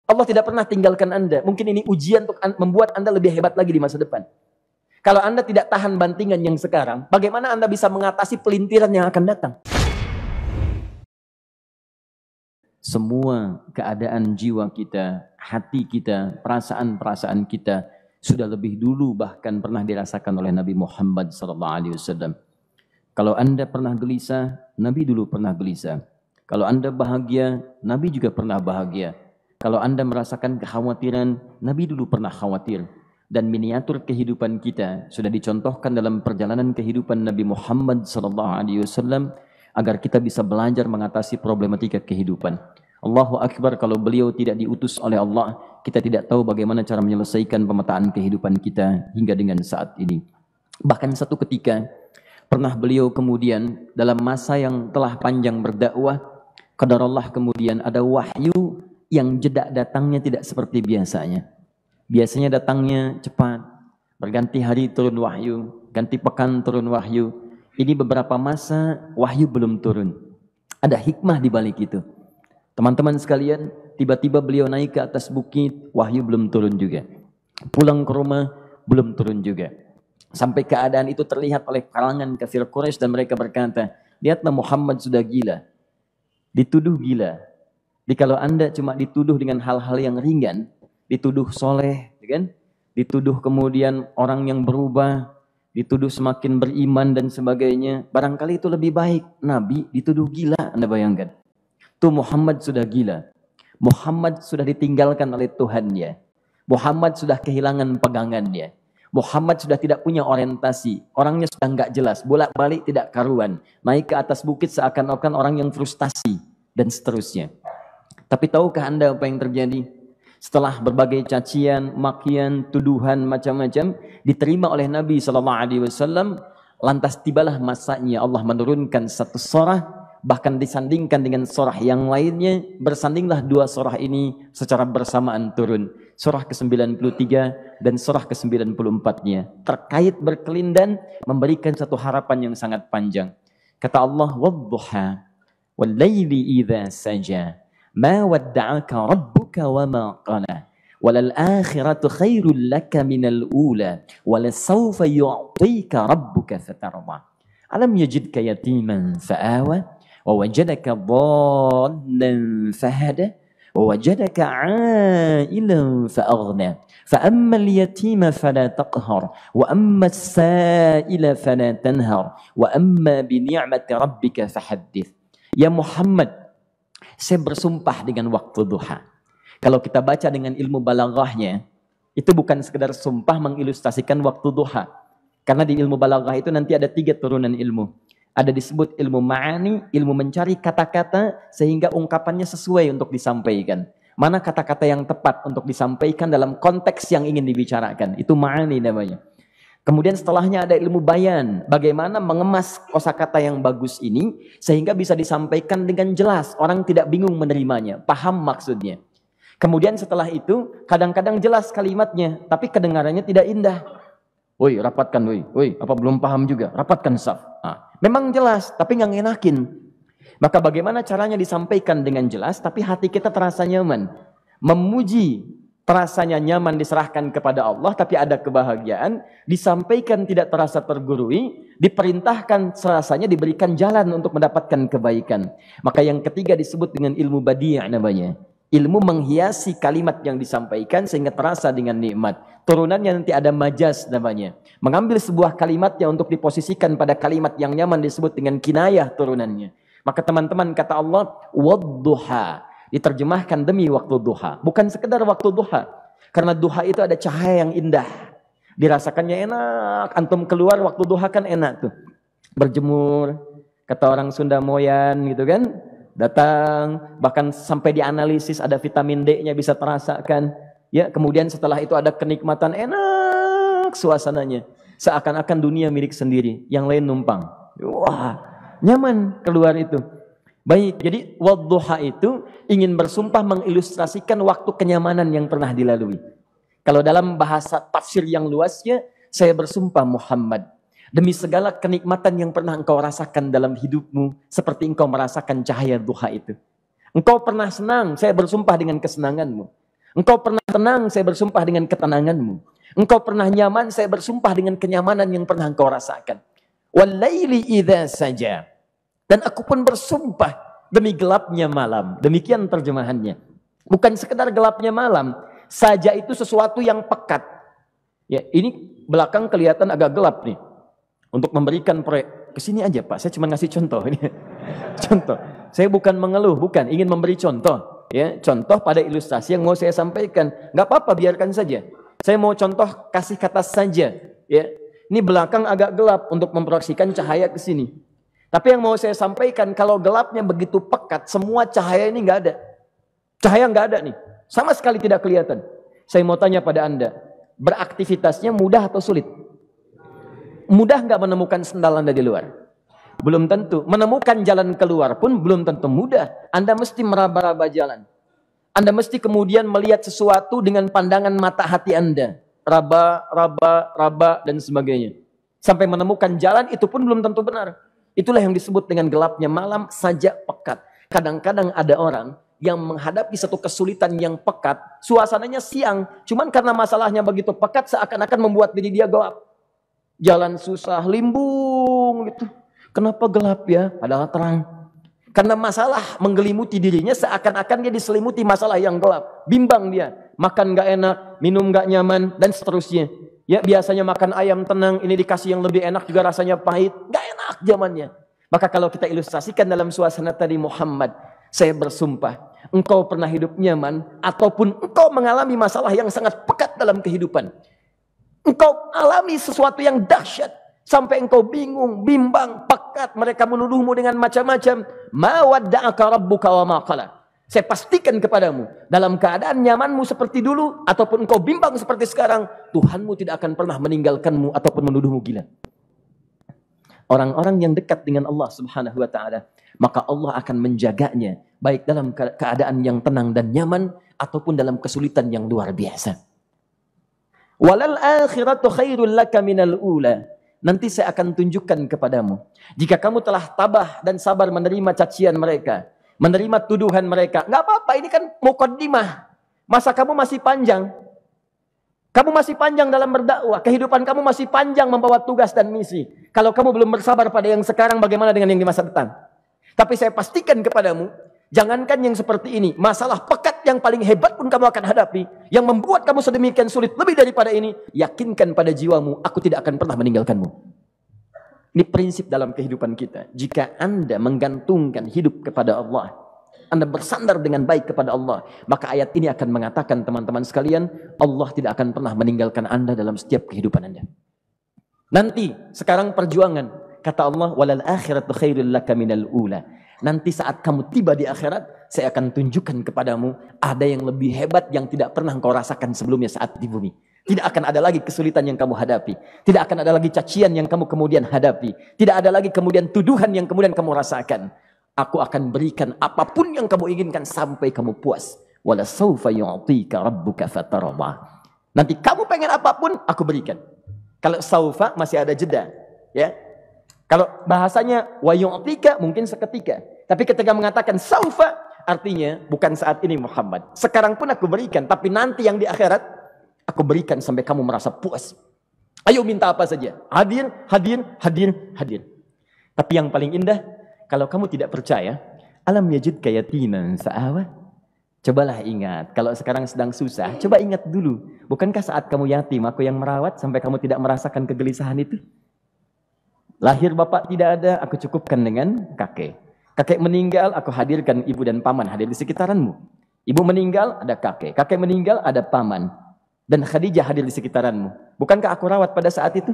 Allah tidak pernah tinggalkan Anda. Mungkin ini ujian untuk membuat Anda lebih hebat lagi di masa depan. Kalau Anda tidak tahan bantingan yang sekarang, bagaimana Anda bisa mengatasi pelintiran yang akan datang? Semua keadaan jiwa kita, hati kita, perasaan-perasaan kita sudah lebih dulu bahkan pernah dirasakan oleh Nabi Muhammad SAW. Kalau Anda pernah gelisah, Nabi dulu pernah gelisah. Kalau Anda bahagia, Nabi juga pernah bahagia. Kalau Anda merasakan kekhawatiran, Nabi dulu pernah khawatir. Dan miniatur kehidupan kita sudah dicontohkan dalam perjalanan kehidupan Nabi Muhammad SAW agar kita bisa belajar mengatasi problematika kehidupan. Allahu Akbar, kalau beliau tidak diutus oleh Allah, kita tidak tahu bagaimana cara menyelesaikan pemetaan kehidupan kita hingga dengan saat ini. Bahkan satu ketika, pernah beliau kemudian dalam masa yang telah panjang berdakwah, qadarullah kemudian ada wahyu yang jeda datangnya tidak seperti biasanya. Biasanya datangnya cepat, berganti hari turun wahyu, ganti pekan turun wahyu. Ini beberapa masa wahyu belum turun. Ada hikmah di balik itu. Teman-teman sekalian, tiba-tiba beliau naik ke atas bukit, wahyu belum turun juga. Pulang ke rumah, belum turun juga. Sampai keadaan itu terlihat oleh kalangan kafir Quraisy dan mereka berkata, lihatlah Muhammad sudah gila. Dituduh gila. Jadi kalau Anda cuma dituduh dengan hal-hal yang ringan, dituduh soleh, kan? Dituduh kemudian orang yang berubah, dituduh semakin beriman dan sebagainya. Barangkali itu lebih baik. Nabi dituduh gila, Anda bayangkan. Tuh Muhammad sudah gila. Muhammad sudah ditinggalkan oleh Tuhannya. Muhammad sudah kehilangan pegangannya. Muhammad sudah tidak punya orientasi. Orangnya sudah nggak jelas. Bolak-balik tidak karuan. Naik ke atas bukit seakan-akan orang yang frustasi. Dan seterusnya. Tapi tahukah Anda apa yang terjadi? Setelah berbagai cacian, makian, tuduhan macam-macam diterima oleh Nabi SAW, lantas tibalah masanya Allah menurunkan satu surah, bahkan disandingkan dengan surah yang lainnya, bersandinglah dua surah ini secara bersamaan turun. Surah ke-93 dan surah ke-94-nya terkait berkelindan memberikan satu harapan yang sangat panjang. Kata Allah, "Wadduha wal-laili idza saja." Ma wadda'aka rabbuka wa ma qala walal akhiratu khairul laka minal ula walasawfa yu'tika rabbuka fatarda alam yajidka yatiman fa'awa wa wajadaka dhallan fahada wa wajadaka 'ailan fa'aghna fa ammal yatima fala taqhar wa ammas sa'ila fala tanhar wa amma bi ni'mati rabbika fahaddits. Ya Muhammad, saya bersumpah dengan waktu duha. Kalau kita baca dengan ilmu balaghahnya, itu bukan sekedar sumpah mengilustrasikan waktu duha. Karena di ilmu balaghah itu nanti ada 3 turunan ilmu. Ada disebut ilmu ma'ani, ilmu mencari kata-kata sehingga ungkapannya sesuai untuk disampaikan. Mana kata-kata yang tepat untuk disampaikan dalam konteks yang ingin dibicarakan. Itu ma'ani namanya. Kemudian setelahnya ada ilmu bayan, bagaimana mengemas kosakata yang bagus ini sehingga bisa disampaikan dengan jelas, orang tidak bingung menerimanya, paham maksudnya. Kemudian setelah itu kadang-kadang jelas kalimatnya, tapi kedengarannya tidak indah. Woi, rapatkan, woi, apa belum paham juga? Rapatkan saf. Memang jelas, tapi nggak ngenakin. Maka bagaimana caranya disampaikan dengan jelas, tapi hati kita terasa nyaman, memuji. Terasanya nyaman diserahkan kepada Allah, tapi ada kebahagiaan, disampaikan tidak terasa tergurui, diperintahkan serasanya diberikan jalan untuk mendapatkan kebaikan. Maka yang ketiga disebut dengan ilmu badi' namanya. Ilmu menghiasi kalimat yang disampaikan sehingga terasa dengan nikmat. Turunannya nanti ada majaz namanya. Mengambil sebuah kalimatnya untuk diposisikan pada kalimat yang nyaman disebut dengan kinayah turunannya. Maka teman-teman kata Allah, wadduha. Diterjemahkan demi waktu duha. Bukan sekedar waktu duha. Karena duha itu ada cahaya yang indah. Dirasakannya enak. Antum keluar waktu duha kan enak tuh. Berjemur. Kata orang Sunda moyan gitu kan. Datang. Bahkan sampai dianalisis ada vitamin D-nya bisa terasakan. Ya, kemudian setelah itu ada kenikmatan enak suasananya. Seakan-akan dunia milik sendiri. Yang lain numpang. Wah, nyaman keluar itu. Baik, jadi wadduha itu ingin bersumpah mengilustrasikan waktu kenyamanan yang pernah dilalui. Kalau dalam bahasa tafsir yang luasnya, saya bersumpah Muhammad, demi segala kenikmatan yang pernah engkau rasakan dalam hidupmu, seperti engkau merasakan cahaya duha itu. Engkau pernah senang, saya bersumpah dengan kesenanganmu. Engkau pernah tenang, saya bersumpah dengan ketenanganmu. Engkau pernah nyaman, saya bersumpah dengan kenyamanan yang pernah engkau rasakan. Walaili idza saja. Dan aku pun bersumpah demi gelapnya malam. Demikian terjemahannya. Bukan sekedar gelapnya malam. Saja itu sesuatu yang pekat. Ya, ini belakang kelihatan agak gelap nih. Untuk memberikan proyek. Kesini aja Pak, saya cuma ngasih contoh. Contoh. Saya bukan mengeluh, bukan. Ingin memberi contoh. Ya, contoh pada ilustrasi yang mau saya sampaikan. Nggak apa-apa, biarkan saja. Saya mau contoh kasih kata saja. Ya, ini belakang agak gelap untuk memproyeksikan cahaya ke sini. Tapi yang mau saya sampaikan, kalau gelapnya begitu pekat, semua cahaya ini nggak ada. Cahaya nggak ada nih. Sama sekali tidak kelihatan. Saya mau tanya pada Anda, beraktivitasnya mudah atau sulit? Mudah nggak menemukan sendal Anda di luar? Belum tentu. Menemukan jalan keluar pun belum tentu mudah. Anda mesti meraba-raba jalan. Anda mesti kemudian melihat sesuatu dengan pandangan mata hati Anda. Raba, dan sebagainya. Sampai menemukan jalan itu pun belum tentu benar. Itulah yang disebut dengan gelapnya malam saja pekat. Kadang-kadang ada orang yang menghadapi satu kesulitan yang pekat. Suasananya siang. Cuman karena masalahnya begitu pekat seakan-akan membuat diri dia gelap. Jalan susah, limbung gitu. Kenapa gelap ya? Padahal terang. Karena masalah menggelimuti dirinya seakan-akan dia diselimuti masalah yang gelap. Bimbang dia. Makan gak enak, minum gak nyaman, dan seterusnya. Ya, biasanya makan ayam tenang, ini dikasih yang lebih enak juga rasanya pahit. Gak enak zamannya. Maka kalau kita ilustrasikan dalam suasana tadi Muhammad, saya bersumpah, engkau pernah hidup nyaman, ataupun engkau mengalami masalah yang sangat pekat dalam kehidupan. Engkau alami sesuatu yang dahsyat. Sampai engkau bingung, bimbang, pekat. Mereka menuduhmu dengan macam-macam. Ma wadda'aka rabbuka wa ma qala. Saya pastikan kepadamu, dalam keadaan nyamanmu seperti dulu, ataupun engkau bimbang seperti sekarang, Tuhanmu tidak akan pernah meninggalkanmu ataupun menuduhmu gila. Orang-orang yang dekat dengan Allah Subhanahu wa ta'ala, maka Allah akan menjaganya, baik dalam keadaan yang tenang dan nyaman, ataupun dalam kesulitan yang luar biasa. Walal akhiratu khairul laka minal ula. Nanti saya akan tunjukkan kepadamu. Jika kamu telah tabah dan sabar menerima cacian mereka, menerima tuduhan mereka, nggak apa-apa, ini kan muqaddimah. Masa kamu masih panjang. Kamu masih panjang dalam berdakwah. Kehidupan kamu masih panjang membawa tugas dan misi. Kalau kamu belum bersabar pada yang sekarang, bagaimana dengan yang di masa depan? Tapi saya pastikan kepadamu, jangankan yang seperti ini, masalah pekat yang paling hebat pun kamu akan hadapi, yang membuat kamu sedemikian sulit lebih daripada ini, yakinkan pada jiwamu, aku tidak akan pernah meninggalkanmu. Ini prinsip dalam kehidupan kita. Jika Anda menggantungkan hidup kepada Allah, Anda bersandar dengan baik kepada Allah, maka ayat ini akan mengatakan, teman-teman sekalian, Allah tidak akan pernah meninggalkan Anda dalam setiap kehidupan Anda. Nanti, sekarang perjuangan, kata Allah, walal akhiratu khairul laka minal ula. Nanti saat kamu tiba di akhirat, saya akan tunjukkan kepadamu ada yang lebih hebat yang tidak pernah engkau rasakan sebelumnya saat di bumi. Tidak akan ada lagi kesulitan yang kamu hadapi. Tidak akan ada lagi cacian yang kamu kemudian hadapi. Tidak ada lagi kemudian tuduhan yang kemudian kamu rasakan. Aku akan berikan apapun yang kamu inginkan sampai kamu puas. Wala sawfa yu'tika rabbuka fatarda. Nanti kamu pengen apapun, aku berikan. Kalau saufa masih ada jeda, ya. Kalau bahasanya wa yu'tika mungkin seketika. Tapi ketika mengatakan saufa, artinya bukan saat ini Muhammad. Sekarang pun aku berikan, tapi nanti yang di akhirat aku berikan sampai kamu merasa puas. Ayo minta apa saja. Hadir, hadir, hadir, hadir. Tapi yang paling indah, kalau kamu tidak percaya, alam yajidka yatiman fa'awa. Cobalah ingat, kalau sekarang sedang susah, coba ingat dulu. Bukankah saat kamu yatim, aku yang merawat sampai kamu tidak merasakan kegelisahan itu? Lahir bapak tidak ada, aku cukupkan dengan kakek. Kakek meninggal, aku hadirkan ibu dan paman hadir di sekitaranmu. Ibu meninggal, ada kakek. Kakek meninggal, ada paman. Dan Khadijah hadir di sekitaranmu. Bukankah aku rawat pada saat itu?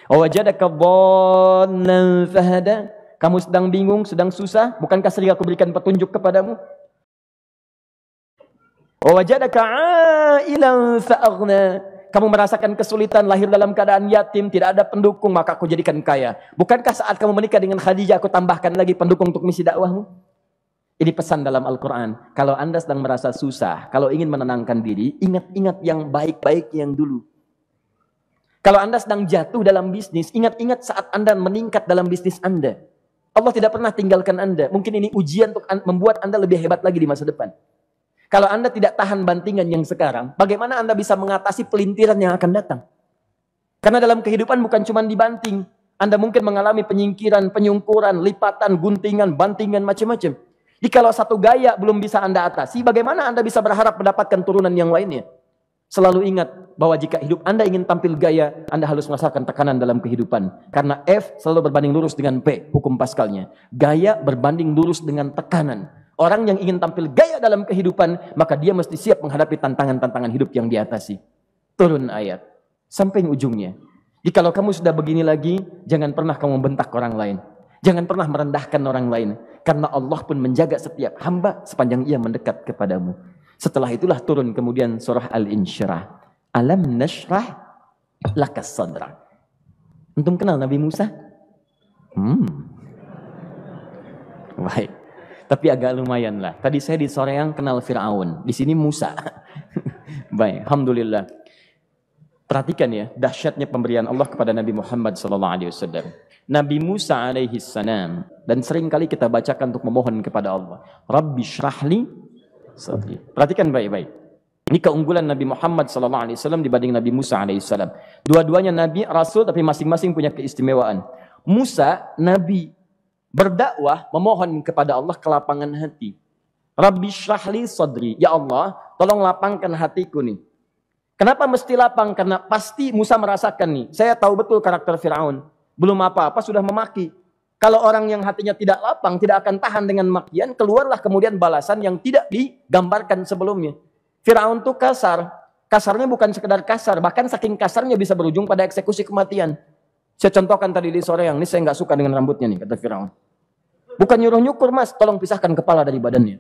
Wajadaka dhallan fahada. Kamu sedang bingung, sedang susah. Bukankah sering aku berikan petunjuk kepadamu? Wajadaka ailan fa'aghna. Kamu merasakan kesulitan, lahir dalam keadaan yatim, tidak ada pendukung, maka aku jadikan kaya. Bukankah saat kamu menikah dengan Khadijah, aku tambahkan lagi pendukung untuk misi dakwahmu? Ini pesan dalam Al-Quran. Kalau Anda sedang merasa susah, kalau ingin menenangkan diri, ingat-ingat yang baik-baik yang dulu. Kalau Anda sedang jatuh dalam bisnis, ingat-ingat saat Anda meningkat dalam bisnis Anda. Allah tidak pernah tinggalkan Anda. Mungkin ini ujian untuk membuat Anda lebih hebat lagi di masa depan. Kalau Anda tidak tahan bantingan yang sekarang, bagaimana Anda bisa mengatasi pelintiran yang akan datang? Karena dalam kehidupan bukan cuma dibanting. Anda mungkin mengalami penyingkiran, penyungkuran, lipatan, guntingan, bantingan, macam-macam. Jadi kalau satu gaya belum bisa Anda atasi, bagaimana Anda bisa berharap mendapatkan turunan yang lainnya? Selalu ingat bahwa jika hidup Anda ingin tampil gaya, Anda harus merasakan tekanan dalam kehidupan. Karena F selalu berbanding lurus dengan P, hukum Pascalnya. Gaya berbanding lurus dengan tekanan. Orang yang ingin tampil gaya dalam kehidupan, maka dia mesti siap menghadapi tantangan-tantangan hidup yang diatasi. Turun ayat. Sampai ujungnya. Jadi kalau kamu sudah begini lagi, jangan pernah kamu bentak orang lain. Jangan pernah merendahkan orang lain. Karena Allah pun menjaga setiap hamba sepanjang ia mendekat kepadamu. Setelah itulah turun kemudian surah Al-Insyirah. Alam nashrah lakas sadrak. Antum kenal Nabi Musa? Baik. Tapi agak lumayan lah. Tadi saya di Soreang kenal Fir'aun. Di sini Musa. Baik, alhamdulillah. Perhatikan ya, dahsyatnya pemberian Allah kepada Nabi Muhammad SAW. Nabi Musa alaihi salam, dan sering kali kita bacakan untuk memohon kepada Allah. Rabbi syrahli sadri. Perhatikan baik-baik. Ini keunggulan Nabi Muhammad SAW dibanding Nabi Musa alaihissalam. Dua-duanya Nabi, Rasul, tapi masing-masing punya keistimewaan. Musa, Nabi, berdakwah, memohon kepada Allah kelapangan hati. Rabbi syrahli sadri. Ya Allah, tolong lapangkan hatiku nih. Kenapa mesti lapang? Karena pasti Musa merasakan nih. Saya tahu betul karakter Fir'aun. Belum apa-apa sudah memaki. Kalau orang yang hatinya tidak lapang, tidak akan tahan dengan makian, keluarlah kemudian balasan yang tidak digambarkan sebelumnya. Fir'aun itu kasar. Kasarnya bukan sekedar kasar, bahkan saking kasarnya bisa berujung pada eksekusi kematian. Saya contohkan tadi di sore yang ini, saya nggak suka dengan rambutnya nih, kata Fir'aun. Bukan nyuruh-nyukur mas, tolong pisahkan kepala dari badannya.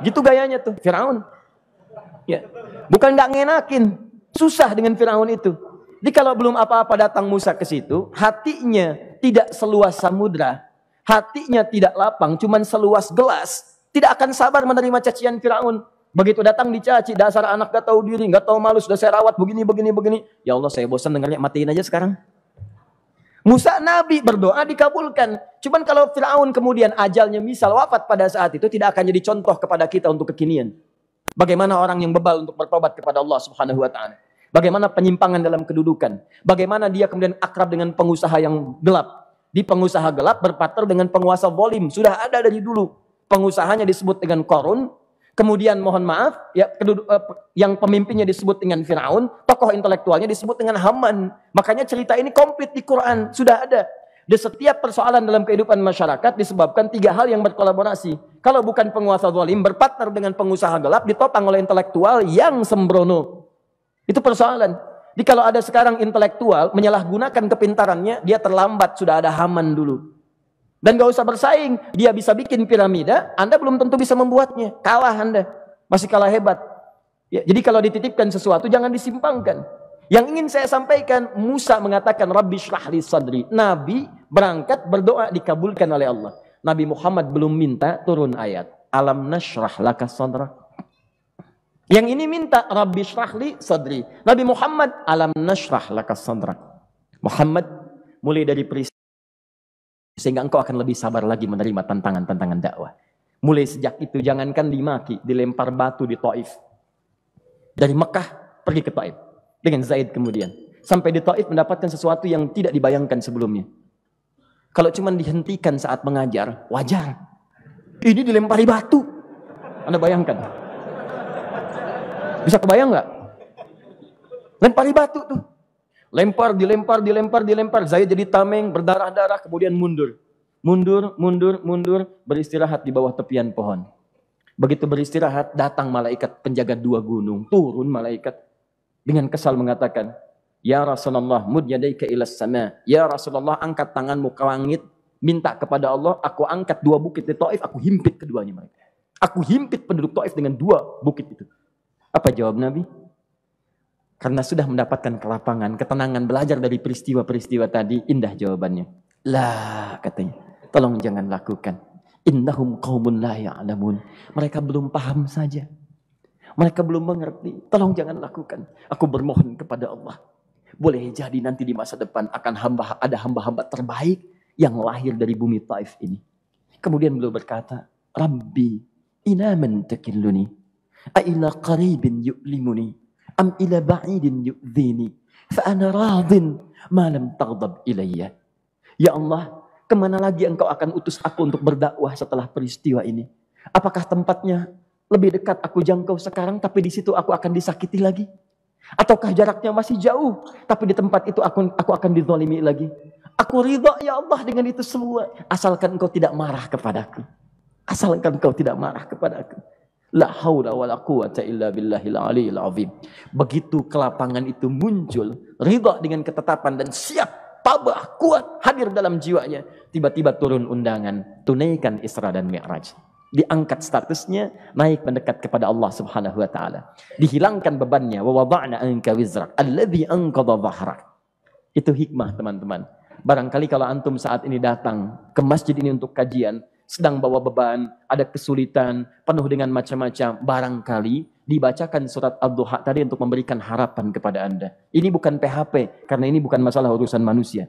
Gitu gayanya tuh, Fir'aun. Ya. Bukan nggak ngenakin, susah dengan Fir'aun itu. Jadi kalau belum apa-apa datang Musa ke situ, hatinya tidak seluas samudra, hatinya tidak lapang, cuman seluas gelas, tidak akan sabar menerima cacian Fir'aun. Begitu datang dicaci, dasar anak gak tahu diri, gak tahu malu, sudah saya rawat begini. Ya Allah, saya bosan dengarnya, matiin aja sekarang. Musa Nabi berdoa dikabulkan. Cuman kalau Fir'aun kemudian ajalnya misal wafat pada saat itu, tidak akan jadi contoh kepada kita untuk kekinian. Bagaimana orang yang bebal untuk bertobat kepada Allah Subhanahu wa Ta'ala. Bagaimana penyimpangan dalam kedudukan. Bagaimana dia kemudian akrab dengan pengusaha yang gelap. Di pengusaha gelap berpartner dengan penguasa zalim. Sudah ada dari dulu. Pengusahanya disebut dengan Qarun. Kemudian mohon maaf, ya, yang pemimpinnya disebut dengan Fir'aun. Tokoh intelektualnya disebut dengan Haman. Makanya cerita ini komplit di Quran. Sudah ada. Di setiap persoalan dalam kehidupan masyarakat disebabkan tiga hal yang berkolaborasi. Kalau bukan penguasa zalim, berpartner dengan pengusaha gelap, ditopang oleh intelektual yang sembrono. Itu persoalan. Jadi kalau ada sekarang intelektual menyalahgunakan kepintarannya, dia terlambat, sudah ada Haman dulu. Dan gak usah bersaing, dia bisa bikin piramida, Anda belum tentu bisa membuatnya. Kalah Anda, masih kalah hebat. Ya, jadi kalau dititipkan sesuatu, jangan disimpangkan. Yang ingin saya sampaikan, Musa mengatakan, Rabbi syrahli sadri. Nabi berangkat berdoa dikabulkan oleh Allah. Nabi Muhammad belum minta turun ayat. Alam nashrah laka sadrak. Yang ini minta Rabbi syrahli sadri. Nabi Muhammad alam nashrah laka sadrak. Muhammad mulai dari peristiwa sehingga engkau akan lebih sabar lagi menerima tantangan-tantangan dakwah. Mulai sejak itu jangankan dimaki, dilempar batu di Taif. Dari Mekah pergi ke Taif dengan Zaid kemudian. Sampai di Taif mendapatkan sesuatu yang tidak dibayangkan sebelumnya. Kalau cuma dihentikan saat mengajar, wajar. Ini dilempari batu. Anda bayangkan? Bisa kebayang nggak? Lempari batu tuh. Dilempar. Zaid jadi tameng, berdarah-darah, kemudian mundur. Mundur, beristirahat di bawah tepian pohon. Begitu beristirahat, datang malaikat penjaga dua gunung. Turun malaikat dengan kesal mengatakan, Ya Rasulullah, mud yadaika ilas sama. Ya Rasulullah, angkat tanganmu ke langit, minta kepada Allah, aku angkat dua bukit di Taif, aku himpit keduanya mereka. Aku himpit penduduk Taif dengan dua bukit itu. Apa jawab Nabi? Karena sudah mendapatkan kelapangan, ketenangan, belajar dari peristiwa-peristiwa tadi, indah jawabannya. Lah, katanya, tolong jangan lakukan. Innahum qaumun la ya'lamun. Mereka belum paham saja. Mereka belum mengerti. Tolong jangan lakukan. Aku bermohon kepada Allah. Boleh jadi nanti di masa depan akan ada hamba-hamba terbaik yang lahir dari bumi Taif ini. Kemudian beliau berkata, Rabbi, ina man takilluni. A ila qaribin yu'limuni am ila ba'idin yu'dhini fa ana radin ma lam taghdab ilayya. Ya Allah, kemana lagi engkau akan utus aku untuk berdakwah setelah peristiwa ini? Apakah tempatnya lebih dekat aku jangkau sekarang, tapi di situ aku akan disakiti lagi? Ataukah jaraknya masih jauh, tapi di tempat itu aku akan dizalimi lagi? Aku ridha ya Allah dengan itu semua, asalkan engkau tidak marah kepadaku. Asalkan engkau tidak marah kepadaku. La haula wala quwata illa billahil aliyil azim. Begitu kelapangan itu muncul, ridha dengan ketetapan dan siap, tabah, kuat, hadir dalam jiwanya. Tiba-tiba turun undangan, tunaikan Isra dan Mi'raj. Diangkat statusnya, naik mendekat kepada Allah Subhanahu wa taala. Dihilangkan bebannya, wa wada'na anka wizrak alladzi anqadha dhahrak. Itu hikmah, teman-teman. Barangkali kalau antum saat ini datang ke masjid ini untuk kajian, sedang bawa beban, ada kesulitan, penuh dengan macam-macam, barangkali dibacakan surat Ad-Duha tadi untuk memberikan harapan kepada Anda. Ini bukan PHP, karena ini bukan masalah urusan manusia.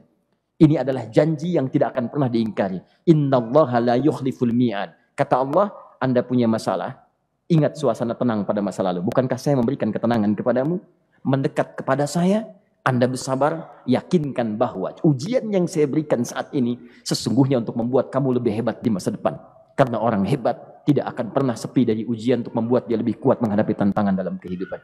Ini adalah janji yang tidak akan pernah diingkari. Innallaha la yukhliful mi'ad. Kata Allah, Anda punya masalah, ingat suasana tenang pada masa lalu. Bukankah saya memberikan ketenangan kepadamu? Mendekat kepada saya, Anda bersabar, yakinkan bahwa ujian yang saya berikan saat ini sesungguhnya untuk membuat kamu lebih hebat di masa depan. Karena orang hebat tidak akan pernah sepi dari ujian untuk membuat dia lebih kuat menghadapi tantangan dalam kehidupan.